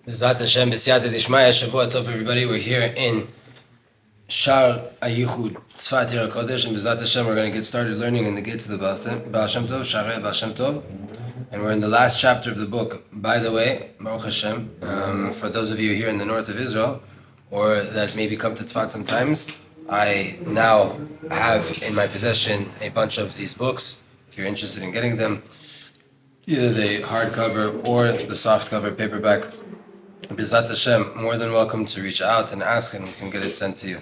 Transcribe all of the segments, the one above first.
Bezat Hashem, B'siyata Dishmaya, Shavua Tov, everybody. We're here in Shar Ayichud, Tzfat Yer HaKodesh, and Bezat Hashem, we're going to get started learning in the gates of the Baal Shem Tov, Sharei Baal Shem Tov, and we're in the last chapter of the book. By the way, Baruch Hashem, for those of you here in the north of Israel, or that maybe come to Tzfat sometimes, I now have in my possession a bunch of these books, if you're interested in getting them, either the hardcover or the softcover paperback. B'ezrat Hashem, more than welcome to reach out and ask, and we can get it sent to you.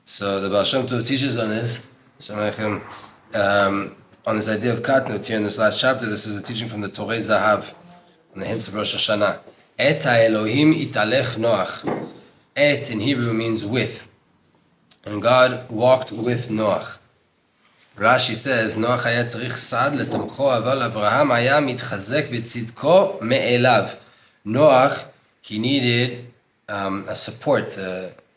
So the Baal Shem Tov teaches on this, on this idea of katnut here in this last chapter. This is a teaching from the Torah Zahav, on the hints of Rosh Hashanah. Et ha'Elohim italech Noach. Et in Hebrew means with, and God walked with Noach. Rashi says, Noach haya tzarich sad letamcho, aval Avraham haya mitchazek betzidko me'elav. Noach, he needed a support,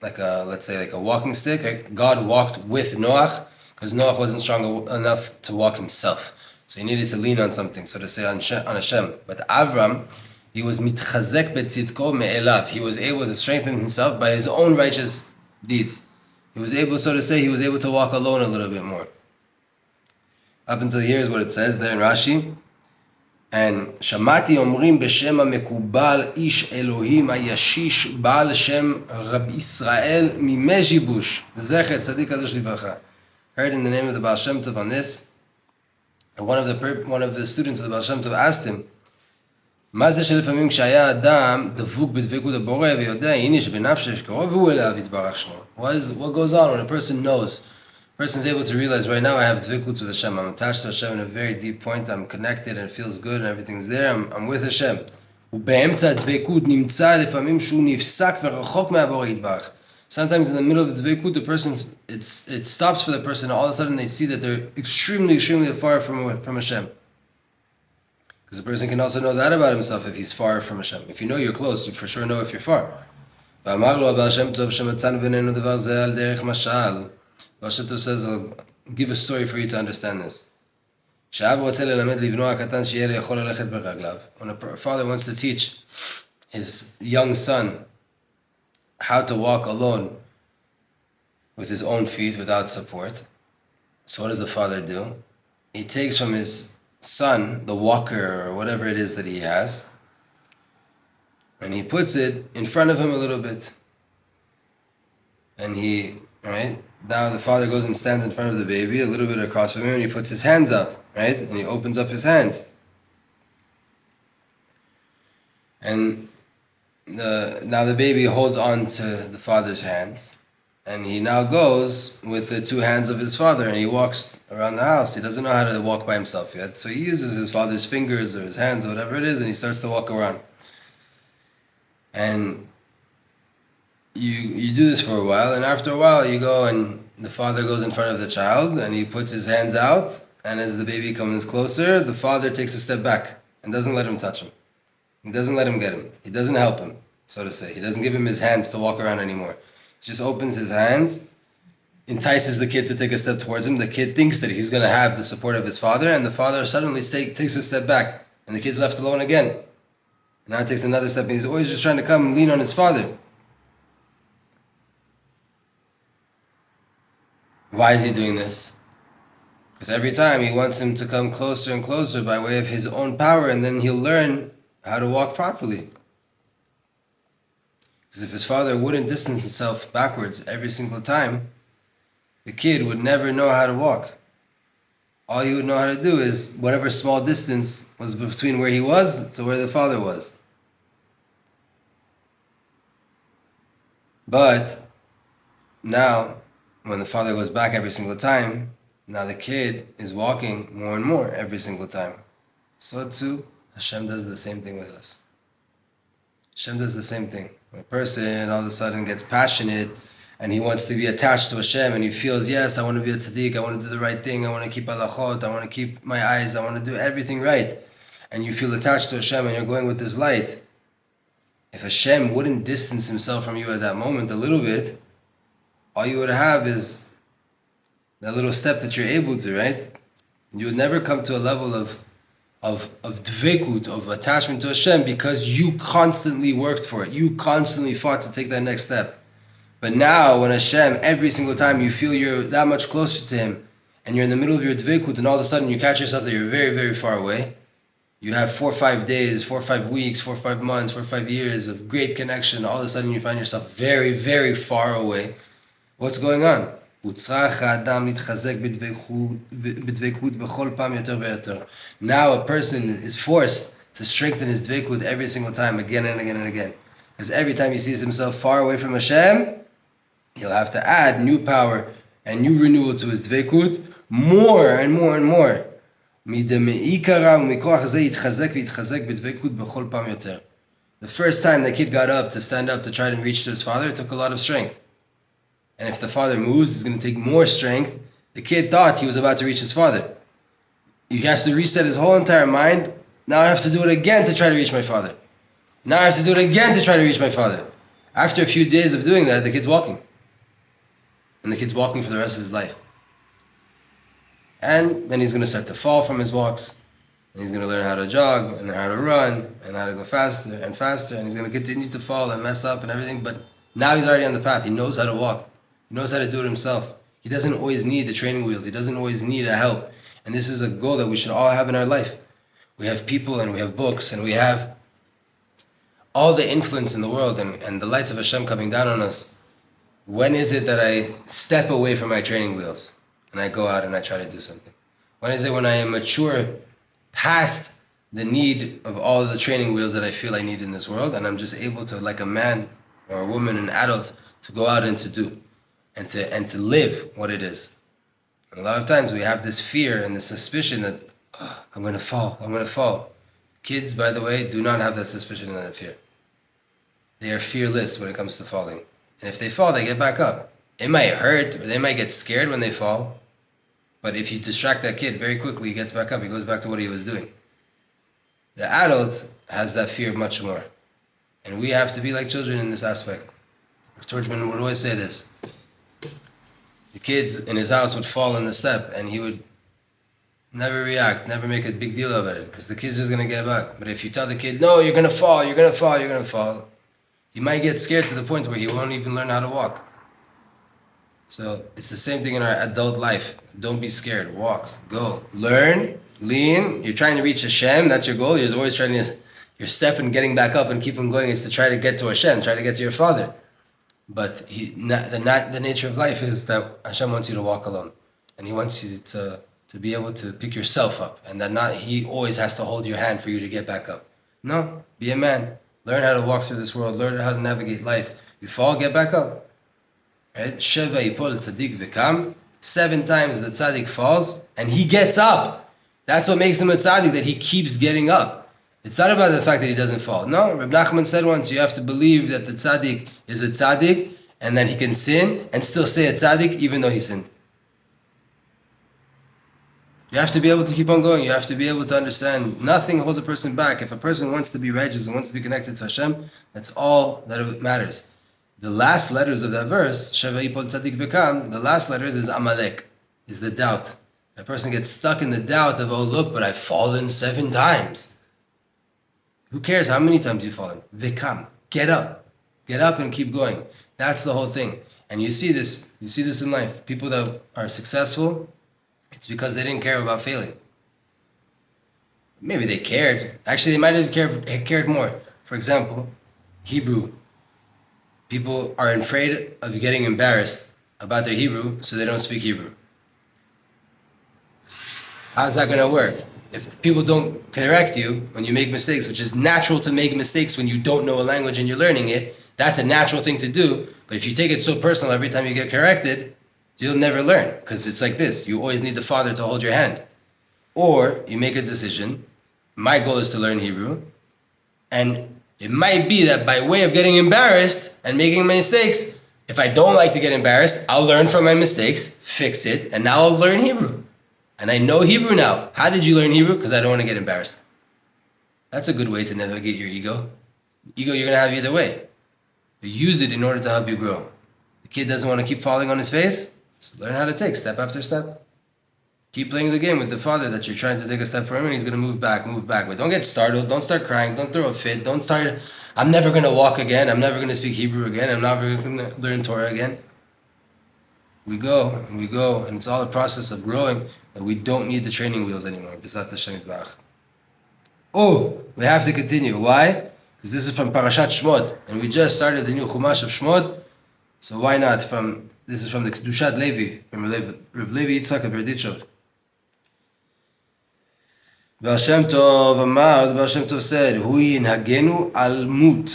like a walking stick. Right? God walked with Noach because Noach wasn't strong enough to walk himself. So he needed to lean on something, so to say, on Hashem. But Avram, he was mitchazek betzidko me'elav. He was able to strengthen himself by his own righteous deeds. He was able, so to say, he was able to walk alone a little bit more. Up until here is what it says there in Rashi. And Shamati omrim b'shem ha'mekubal ish Elohim hayashish Baal Shem Rabbi Israel mimejibush zechet tzadik kadosh livracha. Heard in the name of the Baal Shem Tov on this. And one of the students of the Baal Shem Tov asked him, מה זה שלפעמים כשהיה אדם דבוק בדבקות הבורא ויודע הנה שבנפשו שקרוב הוא אליו יתברך שמו. What goes on when a person knows? A person is able to realize, right now I have dvikut with Hashem. I'm attached to Hashem in a very deep point. I'm connected and it feels good and everything's there. I'm with Hashem. ובאמצע הדבקות נמצא לפעמים שהוא נפסק ורחוק מהבורא יתברך. Sometimes in the middle of the dvikut, the person, it stops for the person, and all of a sudden they see that they're extremely far from Hashem. Because a person can also know that about himself if he's far from Hashem. If you know you're close, you for sure know if you're far. ואמר לו הבעל שם טוב שמצאנו בינינו דבר זה על דרך משל. Baal Shem Tov says, I'll give a story for you to understand this. When a father wants to teach his young son how to walk alone with his own feet without support, so what does the father do? He takes from his son the walker or whatever it is that he has, and he puts it in front of him a little bit. And now the father goes and stands in front of the baby, a little bit across from him, and he puts his hands out, right? And he opens up his hands. And now the baby holds on to the father's hands, and he now goes with the two hands of his father, and he walks around the house. He doesn't know how to walk by himself yet, so he uses his father's fingers or his hands or whatever it is, and he starts to walk around. And you do this for a while, and after a while you go and the father goes in front of the child and he puts his hands out, and as the baby comes closer, the father takes a step back and doesn't let him touch him. He doesn't let him get him. He doesn't help him, so to say. He doesn't give him his hands to walk around anymore. He just opens his hands, entices the kid to take a step towards him. The kid thinks that he's going to have the support of his father, and the father suddenly takes a step back, and the kid's left alone again. And now he takes another step, and he's always just trying to come and lean on his father. Why is he doing this? Because every time he wants him to come closer and closer by way of his own power, and then he'll learn how to walk properly. Because if his father wouldn't distance himself backwards every single time, the kid would never know how to walk. All he would know how to do is whatever small distance was between where he was to where the father was. But now, when the father goes back every single time, now the kid is walking more and more every single time. So too, Hashem does the same thing with us. Hashem does the same thing. When a person all of a sudden gets passionate and he wants to be attached to Hashem and he feels, yes, I want to be a tzaddik, I want to do the right thing, I want to keep halachot, I want to keep my eyes, I want to do everything right. And you feel attached to Hashem and you're going with this light. If Hashem wouldn't distance himself from you at that moment a little bit, all you would have is that little step that you're able to, right? You would never come to a level of of dvekut, of attachment to Hashem, because you constantly worked for it. You constantly fought to take that next step. But now, when Hashem, every single time you feel you're that much closer to Him, and you're in the middle of your dvekut, and all of a sudden you catch yourself that you're very, very far away. You have 4 or 5 days, 4 or 5 weeks, 4 or 5 months, 4 or 5 years of great connection. All of a sudden you find yourself very, very far away. What's going on? Now a person is forced to strengthen his dvekut every single time, again and again and again. Because every time he sees himself far away from Hashem, he'll have to add new power and new renewal to his dvekut, more and more and more. The first time the kid got up to stand up to try to reach to his father, it took a lot of strength. And if the father moves, it's going to take more strength. The kid thought he was about to reach his father. He has to reset his whole entire mind. Now I have to do it again to try to reach my father. Now I have to do it again to try to reach my father. After a few days of doing that, the kid's walking. And the kid's walking for the rest of his life. And then he's going to start to fall from his walks. And he's going to learn how to jog and how to run and how to go faster and faster. And he's going to continue to fall and mess up and everything. But now he's already on the path. He knows how to walk. He knows how to do it himself. He doesn't always need the training wheels. He doesn't always need a help. And this is a goal that we should all have in our life. We have people and we have books and we have all the influence in the world and the lights of Hashem coming down on us. When is it that I step away from my training wheels and I go out and I try to do something? When is it when I am mature past the need of all the training wheels that I feel I need in this world, and I'm just able to, like a man or a woman, an adult, to go out and to do and to live what it is? And a lot of times we have this fear and this suspicion that I'm going to fall. Kids, by the way, do not have that suspicion and that fear. They are fearless when it comes to falling. And if they fall, they get back up. It might hurt, or they might get scared when they fall. But if you distract that kid, very quickly he gets back up. He goes back to what he was doing. The adult has that fear much more. And we have to be like children in this aspect. Torchman would always say this. The kids in his house would fall in the step, and he would never react, never make a big deal about it, because the kid's just going to get back. But if you tell the kid, no, you're going to fall, he might get scared to the point where he won't even learn how to walk. So it's the same thing in our adult life. Don't be scared. Walk, go, learn, lean. You're trying to reach Hashem. That's your goal. You're always trying to, your step and getting back up and keep on going is to try to get to Hashem, try to get to your Father. But the nature of life is that Hashem wants you to walk alone. And He wants you to be able to pick yourself up. And that He always has to hold your hand for you to get back up. No, be a man. Learn how to walk through this world. Learn how to navigate life. You fall, get back up. Right? Sheva yipol tzaddik v'kam. 7 times the tzaddik falls and he gets up. That's what makes him a tzaddik, that he keeps getting up. It's not about the fact that he doesn't fall. No, Reb Nachman said once, you have to believe that the tzaddik is a tzaddik and that he can sin and still stay a tzaddik even though he sinned. You have to be able to keep on going. You have to be able to understand nothing holds a person back. If a person wants to be righteous and wants to be connected to Hashem, that's all that matters. The last letters of that verse, Sheva yipol tzaddik v'kam, the last letters is Amalek, is the doubt. A person gets stuck in the doubt of, oh look, but I've fallen 7 times. Who cares how many times you've fallen? V'kam, get up and keep going. That's the whole thing. And you see this in life. People that are successful, it's because they didn't care about failing. Maybe they cared. Actually, they might have cared more. For example, Hebrew. People are afraid of getting embarrassed about their Hebrew, so they don't speak Hebrew. How's that going to work? If people don't correct you when you make mistakes, which is natural to make mistakes when you don't know a language and you're learning it, that's a natural thing to do. But if you take it so personal every time you get corrected, you'll never learn, because it's like this. You always need the Father to hold your hand. Or you make a decision. My goal is to learn Hebrew. And it might be that by way of getting embarrassed and making mistakes, if I don't like to get embarrassed, I'll learn from my mistakes, fix it, and now I'll learn Hebrew. And I know Hebrew now. How did you learn Hebrew? Because I don't want to get embarrassed. That's a good way to navigate your ego. Ego you're going to have either way. But use it in order to help you grow. The kid doesn't want to keep falling on his face, so learn how to take step after step. Keep playing the game with the father that you're trying to take a step for him, and he's going to move back. But don't get startled. Don't start crying. Don't throw a fit. Don't start, I'm never going to walk again. I'm never going to speak Hebrew again. I'm never going to learn Torah again. We go, and it's all a process of growing, that we don't need the training wheels anymore. Oh, we have to continue. Why? Because this is from Parashat Shmot, and we just started the new Chumash of Shmot. So why not? This is from the Kedushat Levi, from Rav Levi Yitzchak Berdichov. Baal Shem Tov Amar, the Baal Shem Tov said, Hui inhagenu al mut.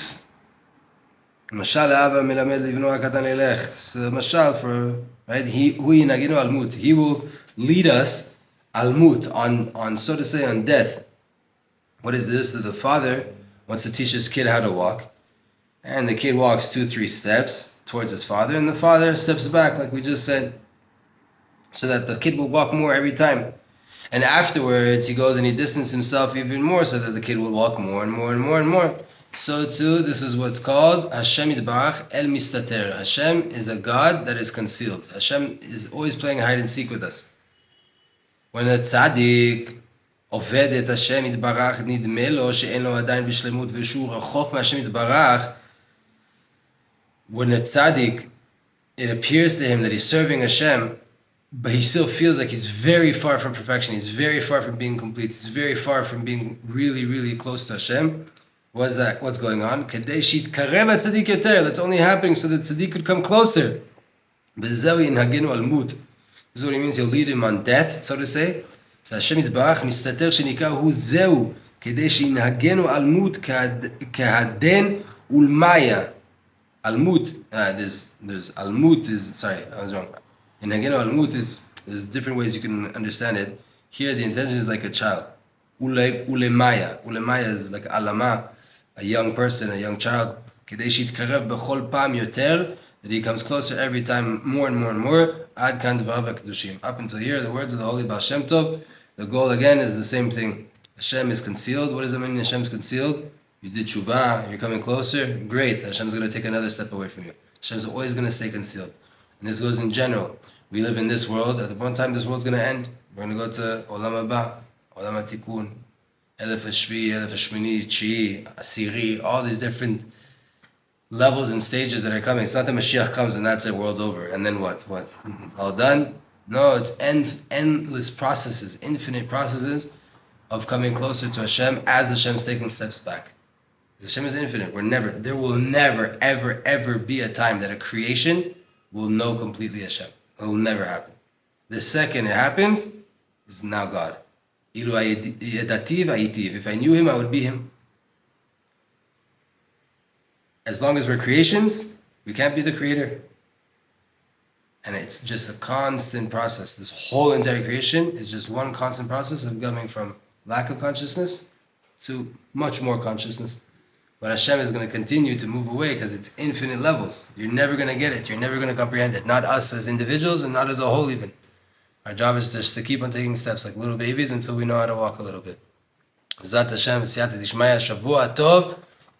Mashal Ava melamed livno hakatan lelech. It's a mashal for, right? Hui inhagenu al mut. He will lead us al mut, on so to say, on death. What is this? That the father wants to teach his kid how to walk. And the kid walks 2-3 steps towards his father, and the father steps back, like we just said, so that the kid will walk more every time. And afterwards, he goes and he distances himself even more, so that the kid will walk more and more and more and more. So too, this is what's called Hashem Yitbarach El Mistater. Hashem is a God that is concealed. Hashem is always playing hide and seek with us. When a tzaddik עובד את השם יתברך, נדמה לו שאין לו עדיין בשלמות ושהוא רחוק מהשם יתברך. When a tzaddik, it appears to him that he's serving Hashem, but he still feels like he's very far from perfection. He's very far from being complete. He's very far from being really, really close to Hashem. What's that? What's going on? כדי שיתקרב הצדיק יותר. That's only happening so that tzaddik could come closer. וזהו ינהגנו על מות. This is what he means. He'll lead him on death, so to say. So Hashem יתברך מסתתר שנקרא הוא זהו, כדי שינהגנו על מות כהדן ולמיה. Almut, there's Almut is, sorry, I was wrong. In Hageno Almut there's different ways you can understand it. Here the intention is like a child. Ulemaya. Ulemaya is like alama, a young person, a young child. Kedei shitkarev bechol pam yoter, that he comes closer every time more and more and more. Ad kan dvarav kedushim. Up until here, the words of the Holy Baal Shem Tov, the goal again is the same thing. Hashem is concealed. What does it mean Hashem is concealed? You did tshuva, you're coming closer, great. Hashem's going to take another step away from you. Hashem's always going to stay concealed. And this goes in general. We live in this world. At one time, this world's going to end. We're going to go to Olam Haba, Olam HaTikun, Elef HaShvi, Elef HaShmini, Chi'i, Asiri, all these different levels and stages that are coming. It's not that Mashiach comes and that's it, world's over. And then what? What? All done? No, it's endless processes, infinite processes of coming closer to Hashem as Hashem's taking steps back. Hashem is infinite. There will never, ever, ever be a time that a creation will know completely Hashem. It will never happen. The second it happens, is now God. If I knew Him, I would be Him. As long as we're creations, we can't be the Creator. And it's just a constant process. This whole entire creation is just one constant process of coming from lack of consciousness to much more consciousness. But Hashem is going to continue to move away because it's infinite levels. You're never going to get it. You're never going to comprehend it. Not us as individuals and not as a whole even. Our job is just to keep on taking steps like little babies until we know how to walk a little bit. B'ezrat Hashem, v'siyata dishmaya, shavua tov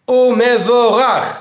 u'mevorach.